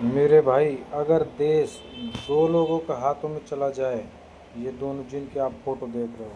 मेरे भाई, अगर देश दो लोगों के हाथों में चला जाए, ये दोनों जिनकी आप फोटो देख रहे हो,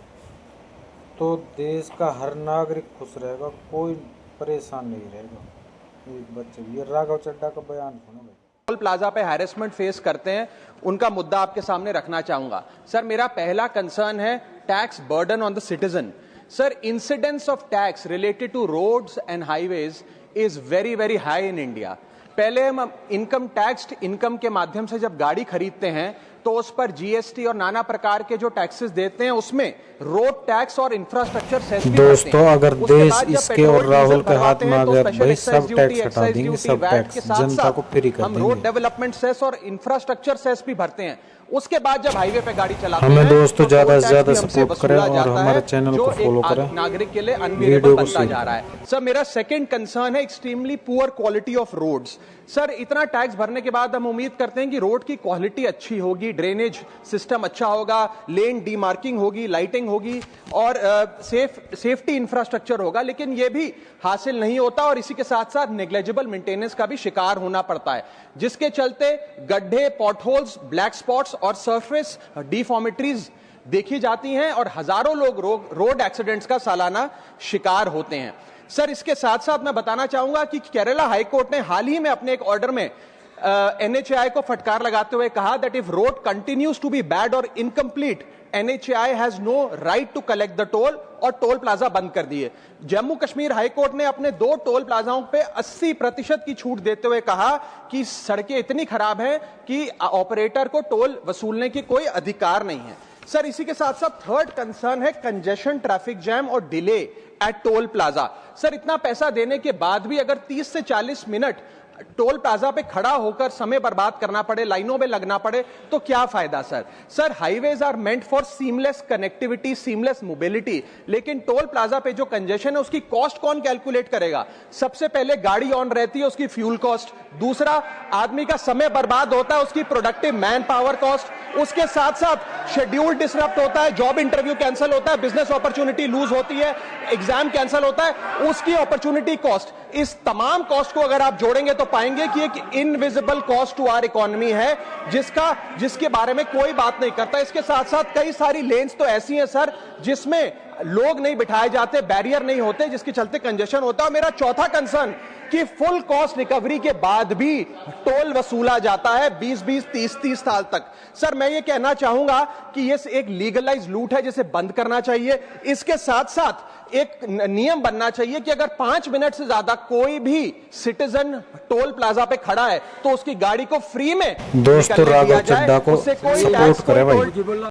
तो देश का हर नागरिक खुश रहेगा, कोई परेशान नहीं रहेगा। एक बच्चे, ये राघव चड्ढा का बयान सुनो भाई। टोल प्लाजा पे हैरेसमेंट फेस करते हैं, उनका मुद्दा आपके सामने रखना चाहूंगा। सर, मेरा पहला कंसर्न है tax burden on the citizen. Sir, incidence of tax related to roads and highways is very very high in India. पहले हम इनकम टैक्स इनकम के माध्यम से जब गाड़ी खरीदते हैं तो उस पर जीएसटी और नाना प्रकार के जो टैक्सेस देते हैं, उसमें रोड टैक्स और इंफ्रास्ट्रक्चर सेस भी दोस्तों, अगर देश इसके और राहुल के हाथ में आ गया, भाई सब टैक्स हटा देंगे, सब टैक्स जनता को फ्री कर देंगे। हम रोड डेवलपमेंट सेस और इंफ्रास्ट्रक्चर सेस भी भरते हैं। उसके बाद जब हाईवे पे गाड़ी चलाते हैं, हमें दोस्तों तो ज्यादा से ज्यादा हमसे सपोर्ट करें वसूला और जाता हमारे है, चैनल को जो फॉलो एक करें, नागरिक के लिए वीडियो अनबिलीवेबल को बनता जा रहा है। सर, मेरा सेकंड कंसर्न है extremely poor quality of roads. Sir, इतना टैक्स भरने के बाद हम उम्मीद करते हैं कि रोड की क्वालिटी अच्छी होगी, ड्रेनेज सिस्टम अच्छा होगा, लेन डीमार्किंग होगी, लाइटिंग होगी और सेफ्टी इंफ्रास्ट्रक्चर होगा, लेकिन यह भी हासिल नहीं होता और इसी के साथ साथ नेग्लिजिबल मेंटेनेंस का भी शिकार होना पड़ता है, जिसके चलते गड्ढे, पॉटहोल्स, ब्लैक स्पॉट्स और सरफेस डिफॉर्मिटीज देखी जाती हैं और हजारों लोग रोड एक्सीडेंट्स का सालाना शिकार होते हैं। सर, इसके साथ साथ मैं बताना चाहूंगा कि केरला हाईकोर्ट ने हाल ही में अपने एक ऑर्डर में एनएचएआई को फटकार लगाते हुए कहा that if road continues to be bad और incomplete, NHAI has no right to collect the toll और टोल प्लाजा बंद कर दिए। जम्मू कश्मीर हाईकोर्ट ने अपने 2 टोल प्लाजाओं पे 80% की छूट देते हुए कहा कि सड़कें इतनी खराब हैं कि ऑपरेटर को टोल वसूलने की कोई अधिकार नहीं है। सर, इसी के साथ साथ थर्ड कंसर्न है कंजेशन, ट्रैफिक जैम और delay at toll plaza. Sir, इतना पैसा देने के बाद भी अगर 30 से 40 मिनट टोल प्लाजा पे खड़ा होकर समय बर्बाद करना पड़े, लाइनों में लगना पड़े, तो क्या फायदा sir? Sir, highways are meant for seamless connectivity, seamless mobility, लेकिन टोल प्लाजा पे जो कंजेशन है उसकी कॉस्ट कौन कैलकुलेट करेगा? सबसे पहले गाड़ी ऑन रहती है, उसकी फ्यूल कॉस्ट, दूसरा आदमी का समय बर्बाद होता है, उसकी प्रोडक्टिव मैन पावर कॉस्ट, उसके साथ साथ शेड्यूल डिसरप्ट होता है, जॉब इंटरव्यू कैंसिल होता है, बिजनेस अपॉर्चुनिटी लूज होती है, एग्जाम कैंसिल होता है, उसकी अपॉर्चुनिटी कॉस्ट। इस तमाम कॉस्ट को अगर आप जोड़ेंगे तो पाएंगे कि एक invisible cost to our economy है, जिसके बारे में कोई बात नहीं करता। इसके साथ साथ कई सारी लेन्स तो ऐसी हैं सर जिसमें लोग नहीं बिठाए जाते, बैरियर नहीं होते, जिसके चलते कंजेशन होता है। मेरा चौथा कंसर्न कि फुल कॉस्ट रिकवरी के बाद भी टोल वसूला जाता है 20-20, 30-30 साल तक। सर, मैं ये कहना चाहूंगा कि ये एक लीगलाइज लूट है जिसे बंद करना चाहिए। इसके साथ साथ एक नियम बनना चाहिए कि अगर 5 मिनट से ज्यादा कोई भी सिटीजन टोल प्लाजा पे खड़ा है तो उसकी गाड़ी को फ्री में दोस्तों राघव चड्ढा को सपोर्ट करें भाई।